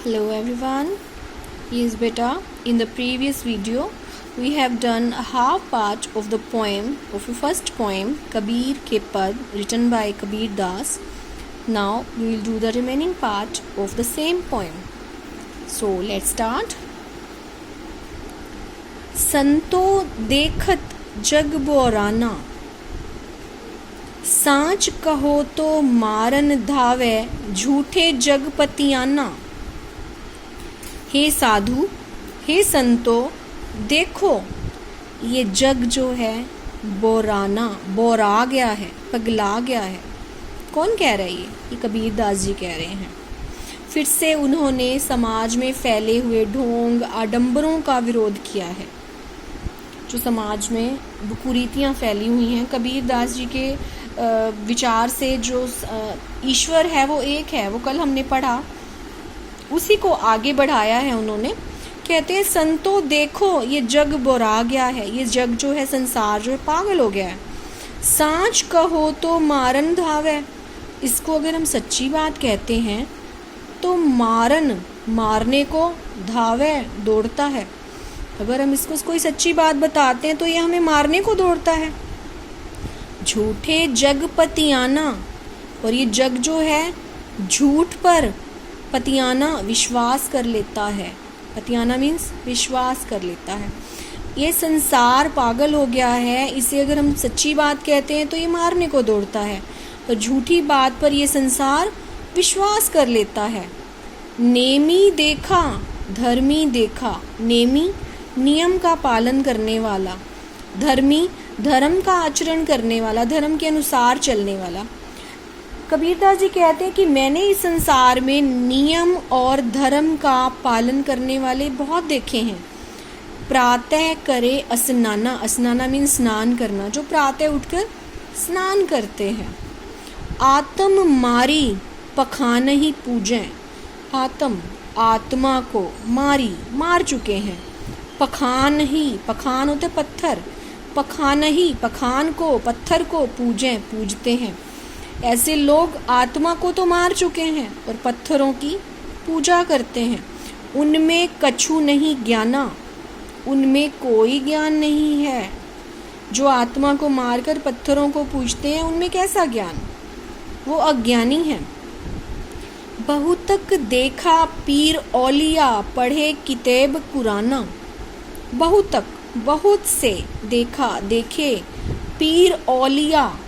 Hello everyone. Yes beta, in the previous video we have done a half part of the poem of the first poem Kabir Ke Pad written by Kabir Das. Now we will do the remaining part of the same poem. So let's start. संतो देखत जग बोराना, सांच कहो तो मारन धावे झूठे जगपतियाना। हे साधु, हे संतो, देखो ये जग जो है बोराना, बोरा गया है, पगला गया है। कौन कह रहा है ये कबीर दास जी कह रहे हैं। फिर से उन्होंने समाज में फैले हुए ढोंग आडंबरों का विरोध किया है। जो समाज में कुरीतियाँ फैली हुई हैं, कबीर दास जी के विचार से जो ईश्वर है वो एक है, वो कल हमने पढ़ा, उसी को आगे बढ़ाया है उन्होंने। कहते हैं संतो देखो ये जग बोरा गया है, ये जग जो है, संसार जो है पागल हो गया है। सांच कहो तो मारन धावे, इसको अगर हम सच्ची बात कहते हैं तो मारन, मारने को, धावे, दौड़ता है। अगर हम इसको कोई सच्ची बात बताते हैं तो ये हमें मारने को दौड़ता है। झूठे जगपतियाना, और ये जग जो है झूठ पर पतियाना विश्वास कर लेता है। पतियाना मीन्स विश्वास कर लेता है। ये संसार पागल हो गया है, इसे अगर हम सच्ची बात कहते हैं तो ये मारने को दौड़ता है, और झूठी बात पर ये संसार विश्वास कर लेता है। नेमी देखा धर्मी देखा, नेमी नियम का पालन करने वाला, धर्मी धर्म का आचरण करने वाला, धर्म के अनुसार चलने वाला। कबीरदास जी कहते हैं कि मैंने इस संसार में नियम और धर्म का पालन करने वाले बहुत देखे हैं। प्रातः करे स्नाना, स्नाना मीन स्नान करना, जो प्रातः उठकर स्नान करते हैं। आत्म मारी पखान ही पूजें, आत्म आत्मा को मारी मार चुके हैं। पखान ही, पखान होते पत्थर, पखान ही पखान को, पत्थर को पूजें, पूजते हैं। ऐसे लोग आत्मा को तो मार चुके हैं और पत्थरों की पूजा करते हैं। उनमें कछु नहीं ज्ञाना, उनमें कोई ज्ञान नहीं है। जो आत्मा को मारकर पत्थरों को पूजते हैं उनमें कैसा ज्ञान, वो अज्ञानी है। बहुतक देखा पीर औलिया पढ़े किताब कुराना, बहुतक बहुत से देखा, देखे पीर औलिया,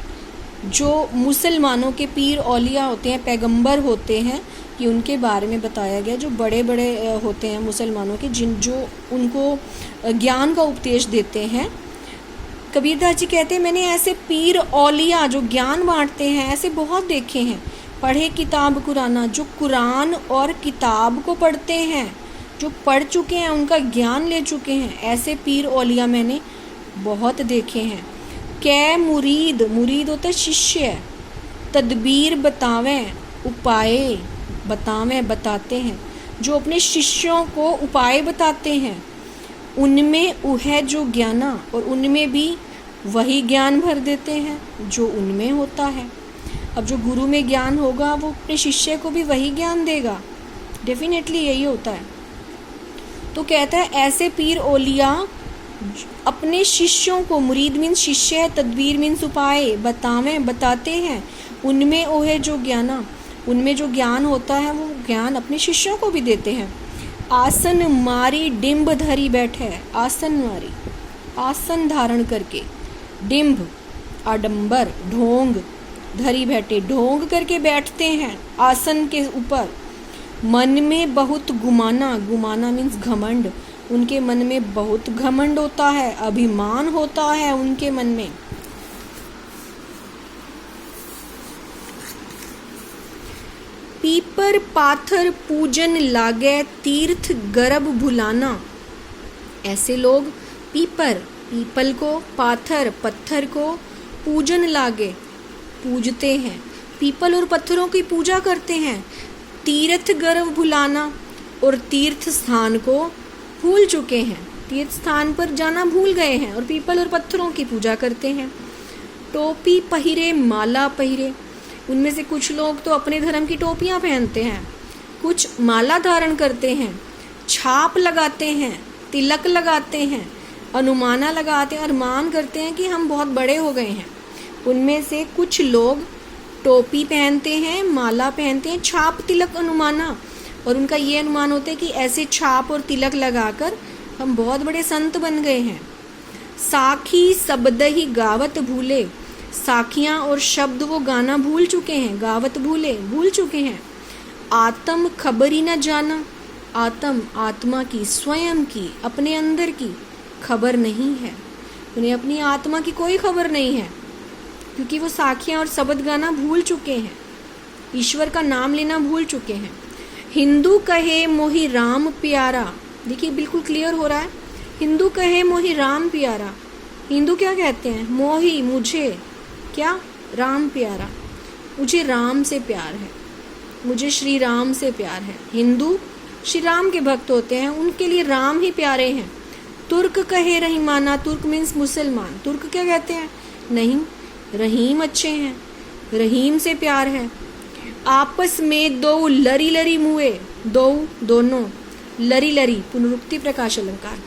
जो मुसलमानों के पीर औलिया होते हैं, पैगंबर होते हैं, कि उनके बारे में बताया गया, जो बड़े बड़े होते हैं मुसलमानों के, जो उनको ज्ञान का उपदेश देते हैं। कबीरदास जी कहते हैं मैंने ऐसे पीर औलिया जो ज्ञान बांटते हैं ऐसे बहुत देखे हैं। पढ़े किताब कुराना, जो कुरान और किताब को पढ़ते हैं, जो पढ़ चुके हैं, उनका ज्ञान ले चुके हैं, ऐसे पीर औलिया मैंने बहुत देखे हैं। कै मुरीद, मुरीद होता है शिष्य, तदबीर बतावें, उपाय बतावें, बताते हैं, जो अपने शिष्यों को उपाय बताते हैं। उनमें उह जो ज्ञाना, और उनमें भी वही ज्ञान भर देते हैं जो उनमें होता है। अब जो गुरु में ज्ञान होगा वो अपने शिष्य को भी वही ज्ञान देगा, डेफिनेटली यही होता है। तो कहता है ऐसे पीर औलिया अपने शिष्यों को, मुरीद मीन्स शिष्य है, तदबीर मीन्स उपाय, बतावें, बताते हैं। उनमें ओहे जो ज्ञाना, उनमें जो ज्ञान होता है वो ज्ञान अपने शिष्यों को भी देते हैं। आसन मारी डिम्ब धरी बैठे, आसन मारी, आसन धारण करके, डिम्ब आडंबर, ढोंग, धरी बैठे, ढोंग करके बैठते हैं आसन के ऊपर। मन में बहुत गुमाना, गुमाना मीन्स घमंड, उनके मन में बहुत घमंड होता है, अभिमान होता है उनके मन में। पीपर पाथर पूजन लागे तीर्थ गर्भ भुलाना, ऐसे लोग पीपर, पीपल को, पाथर, पत्थर को, पूजन लागे, पूजते हैं, पीपल और पत्थरों की पूजा करते हैं। तीर्थ गर्भ भुलाना, और तीर्थ स्थान को भूल चुके हैं, तीर्थ स्थान पर जाना भूल गए हैं और पीपल और पत्थरों की पूजा करते हैं। टोपी पहिरे माला पहिरे, उनमें से कुछ लोग तो अपने धर्म की टोपियाँ पहनते हैं, कुछ माला धारण करते हैं, छाप लगाते हैं, तिलक लगाते हैं, अनुमाना लगाते हैं, अनुमान करते हैं कि हम बहुत बड़े हो गए हैं। उनमें से कुछ लोग टोपी पहनते हैं, माला पहनते हैं, छाप तिलक अनुमाना, और उनका ये अनुमान होता है कि ऐसे छाप और तिलक लगाकर हम बहुत बड़े संत बन गए हैं। साखी शब्द ही गावत भूले, साखियाँ और शब्द वो गाना भूल चुके हैं, गावत भूल चुके हैं। आत्म खबरी न जाना, आत्म आत्मा की, स्वयं की, अपने अंदर की खबर नहीं है। उन्हें अपनी आत्मा की कोई खबर नहीं है, क्योंकि वो साखियाँ और शब्द गाना भूल चुके हैं, ईश्वर का नाम लेना भूल चुके हैं। हिंदू कहे मोहि राम प्यारा, देखिए बिल्कुल क्लियर हो रहा है। हिंदू कहे मोहि राम प्यारा, हिंदू क्या कहते हैं? मोहि, मुझे, क्या? राम प्यारा, मुझे राम से प्यार है, मुझे श्री राम से प्यार है। हिंदू श्री राम के भक्त होते हैं, उनके लिए राम ही प्यारे हैं। तुर्क कहे रहीमाना, तुर्क मीन्स मुसलमान, तुर्क क्या कहते हैं? नहीं, रहीम अच्छे हैं, रहीम से प्यार है। आपस में दो लरी लरी मुए, दो दोनों, लरी लरी पुनरुक्ति प्रकाश अलंकार,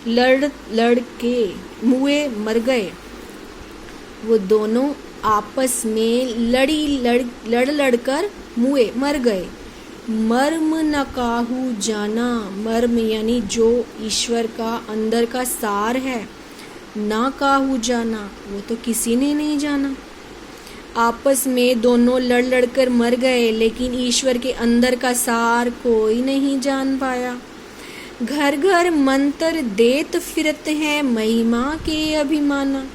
लड़ के मुए मर गए, वो दोनों आपस में लड़ कर मुए मर गए। मर्म न काहू जाना, मर्म यानी जो ईश्वर का अंदर का सार है, ना काहू जाना, वो तो किसी ने नहीं जाना। आपस में दोनों लड़ कर मर गए, लेकिन ईश्वर के अंदर का सार कोई नहीं जान पाया। घर घर मंत्र देत फिरत हैं, महिमा के अभिमाना।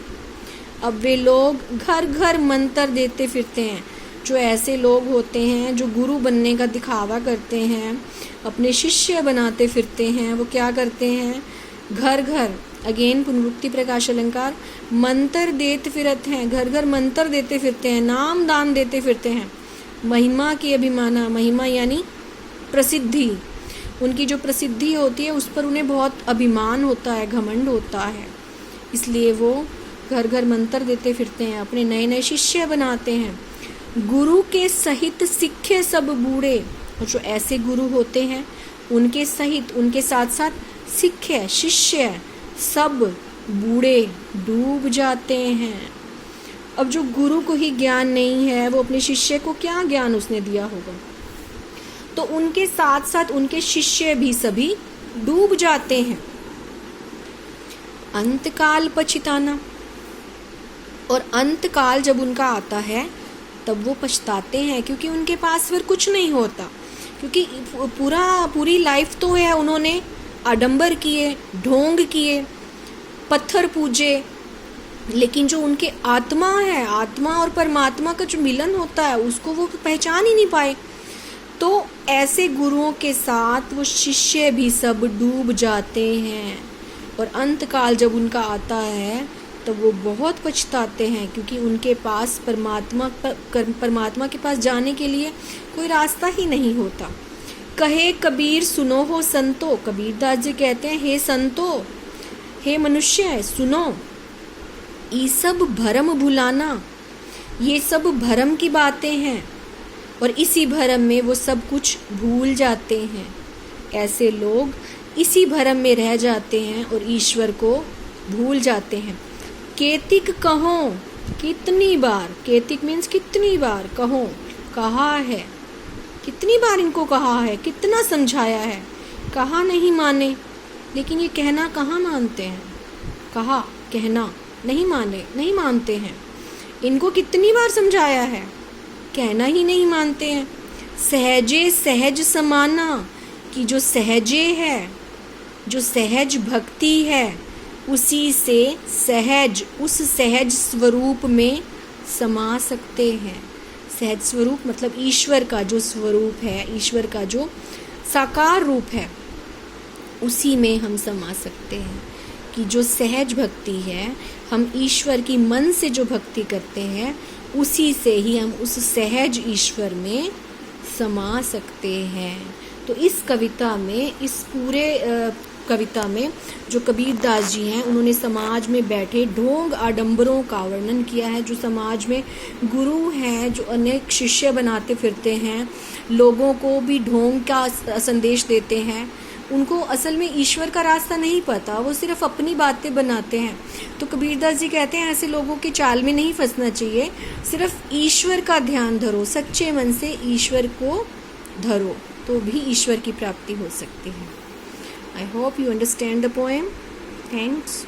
अब वे लोग घर घर मंत्र देते फिरते हैं। जो ऐसे लोग होते हैं जो गुरु बनने का दिखावा करते हैं, अपने शिष्य बनाते फिरते हैं, वो क्या करते हैं? घर घर, अगेन पुनरुक्ति प्रकाश अलंकार, मंत्र देते फिरत हैं, घर घर मंत्र देते फिरते हैं, नाम दान देते फिरते हैं। महिमा की अभिमाना, महिमा यानी प्रसिद्धि, उनकी जो प्रसिद्धि होती है उस पर उन्हें बहुत अभिमान होता है, घमंड होता है, इसलिए वो घर घर मंत्र देते फिरते हैं, अपने नए नए शिष्य बनाते हैं। गुरु के सहित सिक्खे सब बूढ़े, और जो ऐसे गुरु होते हैं उनके सहित, उनके साथ साथ सिक्खे, शिष्य सब बूढ़े डूब जाते हैं। अब जो गुरु को ही ज्ञान नहीं है, वो अपने शिष्य को क्या ज्ञान उसने दिया होगा? तो उनके साथ साथ उनके शिष्य भी सभी डूब जाते हैं। अंतकाल पछताना, और अंतकाल जब उनका आता है तब वो पछताते हैं, क्योंकि उनके पास फिर कुछ नहीं होता, क्योंकि पूरी लाइफ तो है उन्होंने आडंबर किए, ढोंग किए, पत्थर पूजे, लेकिन जो उनके आत्मा है, आत्मा और परमात्मा का जो मिलन होता है उसको वो पहचान ही नहीं पाए। तो ऐसे गुरुओं के साथ वो शिष्य भी सब डूब जाते हैं, और अंतकाल जब उनका आता है तब वो बहुत पछताते हैं, क्योंकि उनके पास परमात्मा के पास जाने के लिए कोई रास्ता ही नहीं होता। कहे कबीर सुनो हो संतो, कबीरदास जी कहते हैं हे संतो, हे मनुष्य सुनो, ये सब भरम भुलाना, ये सब भरम की बातें हैं, और इसी भरम में वो सब कुछ भूल जाते हैं। ऐसे लोग इसी भरम में रह जाते हैं और ईश्वर को भूल जाते हैं। केतिक कहो कितनी बार, केतिक मीन्स कितनी बार, कहो कहा है, कितनी बार इनको कहा है, कितना समझाया है, कहा नहीं माने। लेकिन ये कहना कहाँ मानते हैं? कहा कहना नहीं माने, नहीं मानते हैं। इनको कितनी बार समझाया है, कहना ही नहीं मानते हैं। सहजे सहज समाना, कि जो सहजे है, जो सहज भक्ति है, उसी से सहज, उस सहज स्वरूप में समा सकते हैं। सहज स्वरूप मतलब ईश्वर का जो स्वरूप है, ईश्वर का जो साकार रूप है, उसी में हम समा सकते हैं। कि जो सहज भक्ति है, हम ईश्वर की मन से जो भक्ति करते हैं, उसी से ही हम उस सहज ईश्वर में समा सकते हैं। तो इस कविता में, इस पूरे कविता में जो कबीरदास जी हैं उन्होंने समाज में बैठे ढोंग आडंबरों का वर्णन किया है। जो समाज में गुरु हैं, जो अनेक शिष्य बनाते फिरते हैं, लोगों को भी ढोंग का संदेश देते हैं, उनको असल में ईश्वर का रास्ता नहीं पता, वो सिर्फ अपनी बातें बनाते हैं। तो कबीरदास जी कहते हैं ऐसे लोगों की चाल में नहीं फंसना चाहिए, सिर्फ ईश्वर का ध्यान धरो, सच्चे मन से ईश्वर को धरो, तो भी ईश्वर की प्राप्ति हो सकती है। I hope you understand the poem. Thanks.